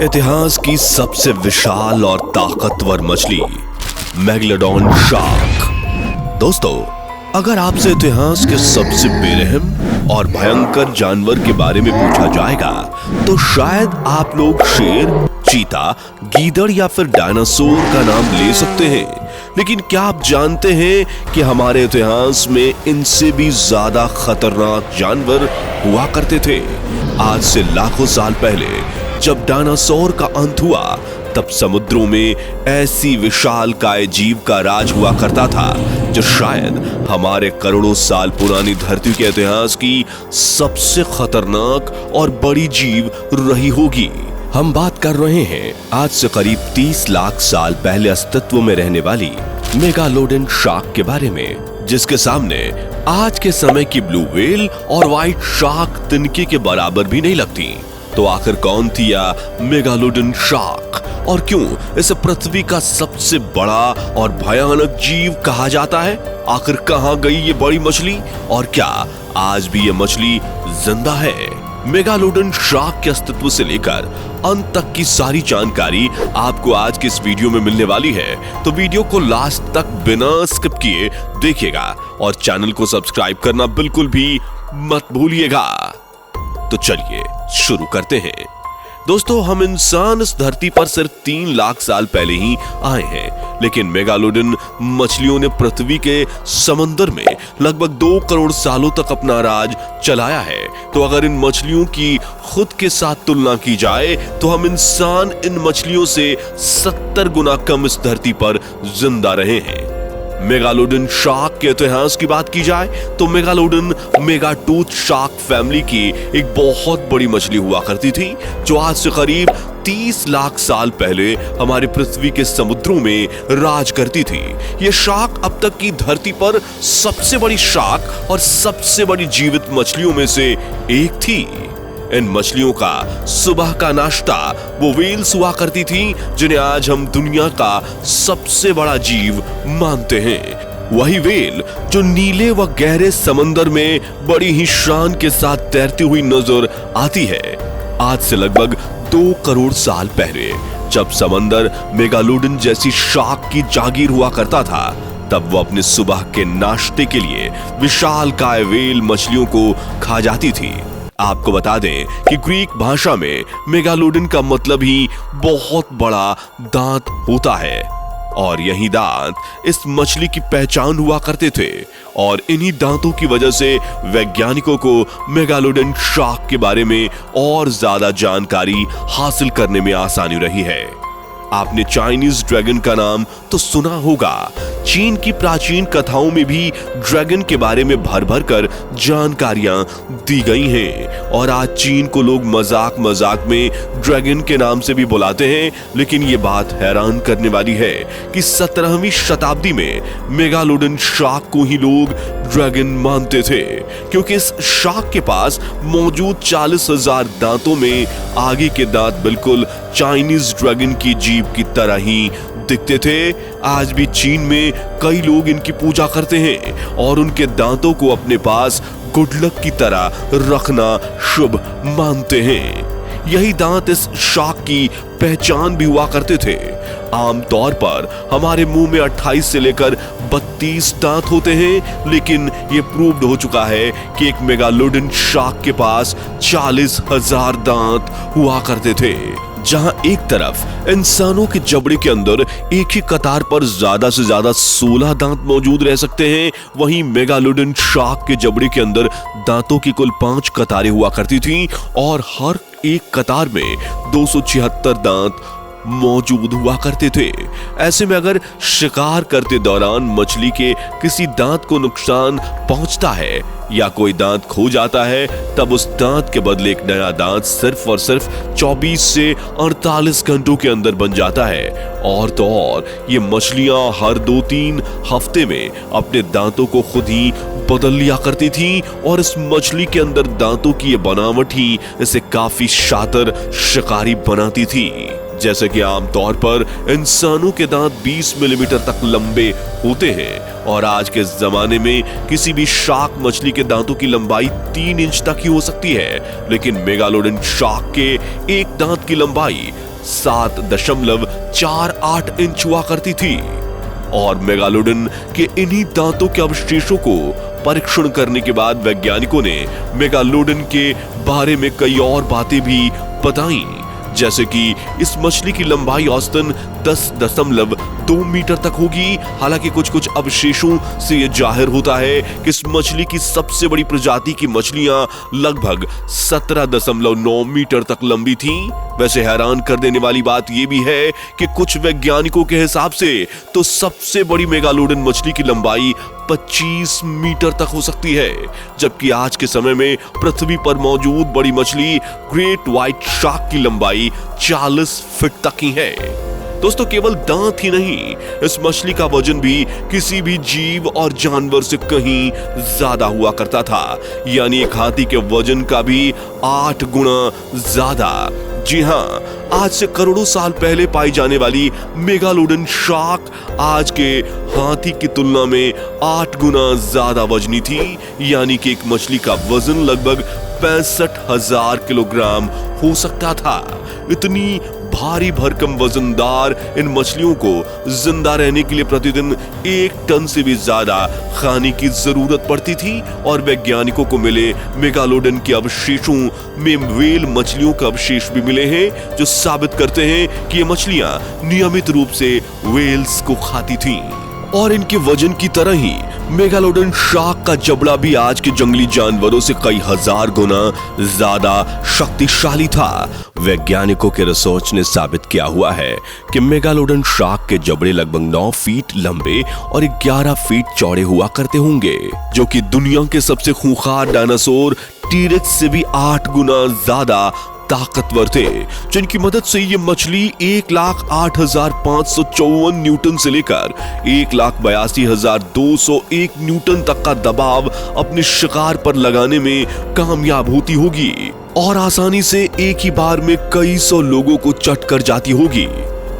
इतिहास की सबसे विशाल और ताकतवर मछली मेगलोडॉन शार्क। दोस्तों, अगर आपसे इतिहास के सबसे बेरहम और भयंकर जानवर के बारे में पूछा जाएगा तो शायद आप लोग शेर, चीता, गीदड़ या फिर डायनासोर का नाम ले सकते हैं। लेकिन क्या आप जानते हैं कि हमारे इतिहास में इनसे भी ज्यादा खतरनाक जानवर हुआ करते थे। आज से लाखों साल पहले जब डायनासोर का अंत हुआ तब समुद्रों में ऐसी विशालकाय जीव का राज हुआ करता था जो शायद हमारे करोड़ों साल पुरानी धरती के इतिहास की सबसे खतरनाक और बड़ी जीव रही होगी। हम बात कर रहे हैं आज से करीब 30 लाख साल पहले अस्तित्व में रहने वाली मेगालोडन शार्क के बारे में, जिसके सामने आज के समय की ब्लू व्हेल और व्हाइट शार्क तिनके के बराबर भी नहीं लगती। तो आखिर कौन थी यह मेगालोडन शार्क और क्यों इसे पृथ्वी का सबसे बड़ा और भयानक जीव कहा जाता है? आखिर कहां गई ये बड़ी मछली और क्या आज भी ये मछली जिंदा है? मेगालोडन शार्क के अस्तित्व से लेकर अंत तक की सारी जानकारी आपको आज के इस वीडियो में मिलने वाली है, तो वीडियो को लास्ट तक बिना स्किप किए देखिएगा और चैनल को सब्सक्राइब करना बिल्कुल भी मत भूलिएगा। तो चलिए शुरू करते हैं। दोस्तों, हम इंसान इस धरती पर सिर्फ 3 लाख साल पहले ही आए हैं, लेकिन मेगालोडन मछलियों ने पृथ्वी के समंदर में लगभग 2 करोड़ सालों तक अपना राज चलाया है। तो अगर इन मछलियों की खुद के साथ तुलना की जाए तो हम इंसान इन मछलियों से 70 गुना कम इस धरती पर जिंदा रहे हैं। मेगालोडन शार्क के इतिहास की बात की जाए तो मेगालोडन मेगाटूथ शार्क फैमिली की एक बहुत बड़ी मछली हुआ करती थी जो आज से करीब 30 लाख साल पहले हमारे पृथ्वी के समुद्रों में राज करती थी। यह शार्क अब तक की धरती पर सबसे बड़ी शार्क और सबसे बड़ी जीवित मछलियों में से एक थी। इन मछलियों का सुबह का नाश्ता वो व्हेल्स हुआ करती थी जिन्हें आज हम दुनिया का सबसे बड़ा जीव मानते हैं। वही व्हेल जो नीले व गहरे समंदर में बड़ी ही शान के साथ तैरती हुई नजर आती है। आज से लगभग 2 करोड़ साल पहले जब समंदर मेगालोडन जैसी शार्क की जागीर हुआ करता था तब वो अपने सुबह के नाश्ते के लिए विशालकाय व्हेल मछलियों को खा जाती थी। आपको बता दें कि ग्रीक भाषा में मेगालोडन का मतलब ही बहुत बड़ा दांत होता है और यही दांत इस मछली की पहचान हुआ करते थे और इन्हीं दांतों की वजह से वैज्ञानिकों को मेगालोडन शार्क के बारे में और ज्यादा जानकारी हासिल करने में आसानी रही है। आपने चाइनीज ड्रैगन का नाम तो सुना होगा। चीन की प्राचीन कथाओं में भी ड्रैगन के बारे में भर भर कर जानकारियां दी गई हैं और आज चीन को लोग मजाक मजाक में ड्रैगन के नाम से भी बुलाते हैं। लेकिन ये बात हैरान करने वाली है कि 17वीं शताब्दी में मेगालोडन शार्क को ही लोग ड्रैगन मानते थे, क्योंकि इस शार्क के पास मौजूद 40,000 दांतों में आगे के दांत बिल्कुल चाइनीज ड्रैगन की जीभ की तरह ही दिखते थे। आज भी चीन में कई लोग इनकी पूजा करते हैं और उनके दांतों को अपने पास गुड लक की तरह रखना शुभ मानते हैं। यही दांत इस शार्क की पहचान भी हुआ करते थे। आमतौर पर हमारे मुंह में 28 से लेकर 32 दांत होते हैं, लेकिन यह प्रूव्ड हो चुका है कि एक मेगालोडन शार्क के पास 40,000 दांत हुआ करते थे। जहां एक तरफ इंसानों के जबड़े के अंदर एक ही कतार पर ज्यादा से ज्यादा 16 दांत मौजूद रह सकते हैं, वहीं मेगालोडन शार्क के जबड़े के अंदर दांतों की कुल 5 कतारें हुआ करती थीं और हर एक कतार में 276 दांत मौजूद हुआ करते थे। ऐसे में अगर शिकार करते दौरान मछली के किसी दांत को नुकसान पहुंचता है या कोई दांत खो जाता है तब उस दांत के बदले एक नया दांत सिर्फ और सिर्फ 24 से 48 घंटों के अंदर बन जाता है। और तो और ये मछलियां हर 2-3 हफ्ते में अपने दांतों को खुद ही बदल लिया करती थी और इस मछली के अंदर दांतों की ये बनावट ही इसे काफी शातिर शिकारी बनाती थी। जैसे कि आमतौर पर इंसानों के दांत 20 मिलीमीटर तक लंबे होते हैं और आज के जमाने में किसी भी शार्क मछली के दांतों की लंबाई 3 इंच तक ही हो सकती है, लेकिन मेगालोडन शार्क के एक दांत की लंबाई 7.48 इंच हुआ करती थी। और मेगालोडन के इन्हीं दांतों के अवशेषों को परीक्षण करने के बाद वैज्ञानिकों ने मेगालोडन के बारे में कई और बातें भी बताई, जैसे कि इस मछली की लंबाई औसतन 10.2 मीटर तक होगी। हालांकि कुछ अवशेषों से यह जाहिर होता है कि इस मछली की सबसे बड़ी प्रजाति की मछलियां लगभग 17.9 मीटर तक लंबी थीं। वैसे हैरान कर देने वाली बात यह भी है कि कुछ वैज्ञानिकों के हिसाब से तो सबसे बड़ी मेगालोडन मछली की लंबाई 25 मीटर तक हो सकती है, जबकि आज के समय में पृथ्वी पर मौजूद बड़ी मछली ग्रेट व्हाइट शार्क की लंबाई 40 फीट तक ही है। दोस्तों, केवल दांत ही नहीं, इस मछली का वजन भी किसी भी जीव और जानवर से कहीं ज्यादा हुआ करता था, यानी एक हाथी के वजन का भी 8 गुना ज्यादा। जी हाँ, आज से करोड़ों साल पहले पाई जाने वाली मेगालोडन शार्क आज के हाथी की तुलना में 8 गुना ज्यादा वजनी थी, यानी कि एक मछली का वजन लगभग 65,000 किलोग्राम हो सकता था। इतनी भारी भरकम वजनदार इन मछलियों को जिंदा रहने के लिए प्रतिदिन 1 टन से भी ज्यादा खाने की जरूरत पड़ती थी। और वैज्ञानिकों को मिले मेगालोडन के अवशेषों में व्हेल मछलियों का अवशेष भी मिले हैं, जो साबित करते हैं कि ये मछलियां नियमित रूप से व्हेल्स को खाती थीं। और इनके वजन की तरह ही मेगालोडन शार्क का जबड़ा भी आज के जंगली जानवरों से कई हजार गुना ज्यादा शक्तिशाली था। वैज्ञानिकों के रिसर्च ने साबित किया हुआ है कि मेगालोडन शार्क के जबड़े लगभग 9 फीट लंबे और 11 फीट चौड़े हुआ करते होंगे, जो कि दुनिया के सबसे खूंखार डायनासोर टीरेक्स से भी 8 गुना ज्यादा ताकतवर थे, जिनकी मदद से ये मछली 1,08,554 न्यूटन से लेकर 1,82,201 न्यूटन तक का दबाव अपने शिकार पर लगाने में कामयाब होती होगी और आसानी से एक ही बार में कई सौ लोगों को चट कर जाती होगी।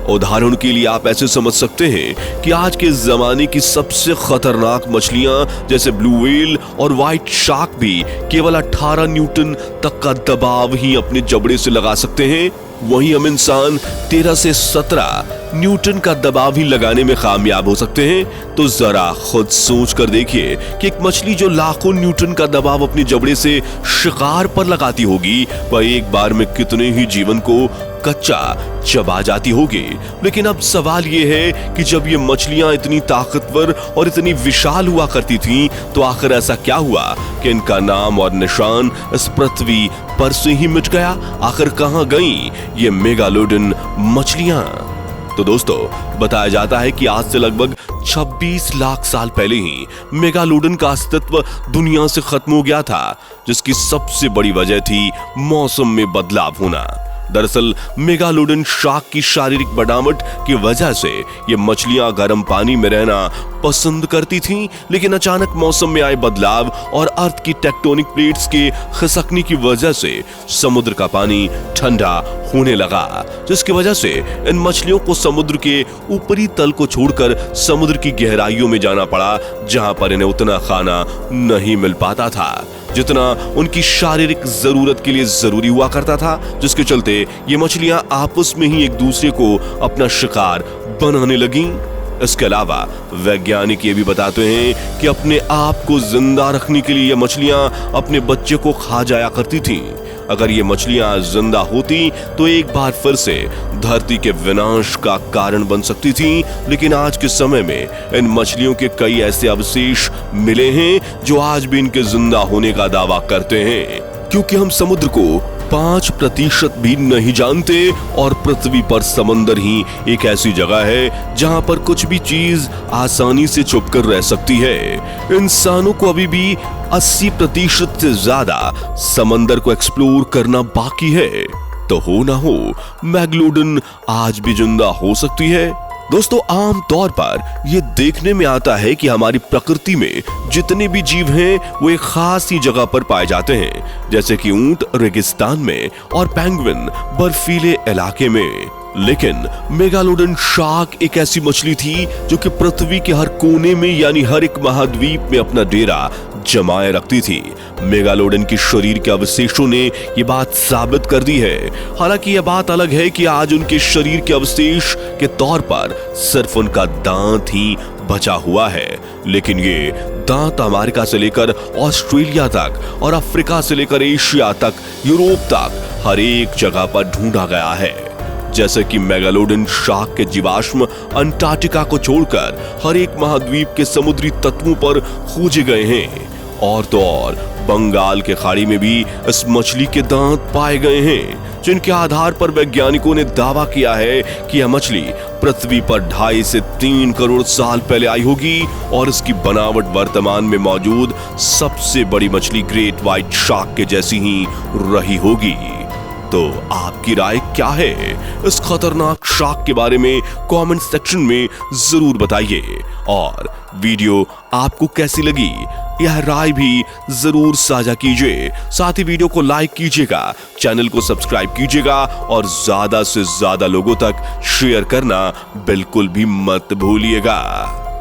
उदाहरण के लिए आप ऐसे समझ सकते हैं कि आज के जमाने की सबसे खतरनाक मछलियां जैसे ब्लू व्हेल और व्हाइट शार्क भी केवल 18 न्यूटन तक का दबाव ही अपने जबड़े से लगा सकते हैं। वहीं हम इंसान 13 से 17 न्यूटन का दबाव ही लगाने में कामयाब हो सकते हैं। तो जरा खुद सोच कर देखिए कि एक मछली जो लाखों न्यूटन का दबाव अपने जबड़े से शिकार पर लगाती होगी, वह एक बार में कितने ही जीवन को कच्चा चबा जाती होगी। लेकिन अब सवाल यह है कि जब ये मछलियां इतनी ताकतवर और इतनी विशाल हुआ करती थीं, तो आखिर ऐसा क्या हुआ कि इनका नाम और निशान इस पृथ्वी पर से ही मिट गया? आखिर कहां गई ये मेगालोडन मछलियां? तो दोस्तों, बताया जाता है कि आज से लगभग 26 लाख साल पहले ही मेगालोडन का अस्तित्व दुनिया से खत्म हो गया था, जिसकी सबसे बड़ी वजह थी मौसम में बदलाव होना। दरअसल मेगालोडन शार्क की शारीरिक बनावट की वजह से ये मछलियां गर्म पानी में रहना पसंद करती थीं, लेकिन अचानक मौसम में आए बदलाव और अर्थ की टेक्टोनिक प्लेट्स के खिसकने की वजह से समुद्र का पानी ठंडा होने लगा, जिसकी वजह से इन मछलियों को समुद्र के ऊपरी तल को छोड़कर समुद्र की गहराइयों में जाना पड़ा, जहां पर इन्हें उतना खाना नहीं मिल पाता था जितना उनकी शारीरिक जरूरत के लिए जरूरी हुआ करता था, जिसके चलते ये मछलियां आपस में ही एक दूसरे को अपना शिकार बनाने लगीं। इसके अलावा वैज्ञानिक ये भी बताते हैं कि अपने आप को जिंदा रखने के लिए ये मछलियां अपने बच्चे को खा जाया करती थीं। अगर ये मछलियां जिंदा होती तो एक बार फिर से धरती के विनाश का कारण बन सकती थीं, लेकिन आज के समय में इन मछलियों के कई ऐसे अवशेष मिले हैं जो आज भी इनके जिंदा होने का दावा करते हैं, क्योंकि हम समुद्र को 5% भी नहीं जानते और पृथ्वी पर समंदर ही एक ऐसी जगह है जहां पर कुछ भी चीज आसानी से छुपकर रह सकती है। इंसानों को अभी भी 80% से ज्यादा समंदर को एक्सप्लोर करना बाकी है। तो हो ना हो मेगालोडन आज भी जिंदा हो सकती है। दोस्तों, आम तौर पर यह देखने में आता है कि हमारी प्रकृति में जितने भी जीव हैं वो एक खास ही जगह पर पाए जाते हैं, जैसे कि ऊंट रेगिस्तान में और पेंगुइन बर्फीले इलाके में। लेकिन मेगालोडन शार्क एक ऐसी मछली थी जो कि पृथ्वी के हर कोने में यानी हर एक महाद्वीप में अपना डेरा जमाए रखती थी। मेगालोडन के शरीर के अवशेषों ने ये बात साबित कर दी है। हालांकि यह बात अलग है कि आज उनके शरीर के अवशेष के तौर पर सिर्फ उनका दांत ही बचा हुआ है, लेकिन ये दांत अमेरिका से लेकर ऑस्ट्रेलिया तक और अफ्रीका से लेकर एशिया तक, यूरोप तक हर एक जगह पर ढूंढा गया है। जैसे कि मेगालोडन शार्क के जीवाश्म अंटार्कटिका को छोड़कर हर एक महाद्वीप के समुद्री तत्वों पर खोजे गए हैं। और तो और बंगाल के खाड़ी में भी इस मछली के दांत पाए गए हैं, जिनके आधार पर वैज्ञानिकों ने दावा किया है कि यह मछली पृथ्वी पर 2.5 से 3 करोड़ साल पहले आई होगी और इसकी बनावट वर्तमान में मौजूद सबसे बड़ी मछली ग्रेट व्हाइट शार्क के जैसी ही रही होगी। तो आपकी राय क्या है इस खतरनाक शार्क के बारे में? कमेंट सेक्शन में जरूर बताइए। और वीडियो आपको कैसी लगी यह राय भी जरूर साझा कीजिए। साथ ही वीडियो को लाइक कीजिएगा, चैनल को सब्सक्राइब कीजिएगा और ज्यादा से ज्यादा लोगों तक शेयर करना बिल्कुल भी मत भूलिएगा।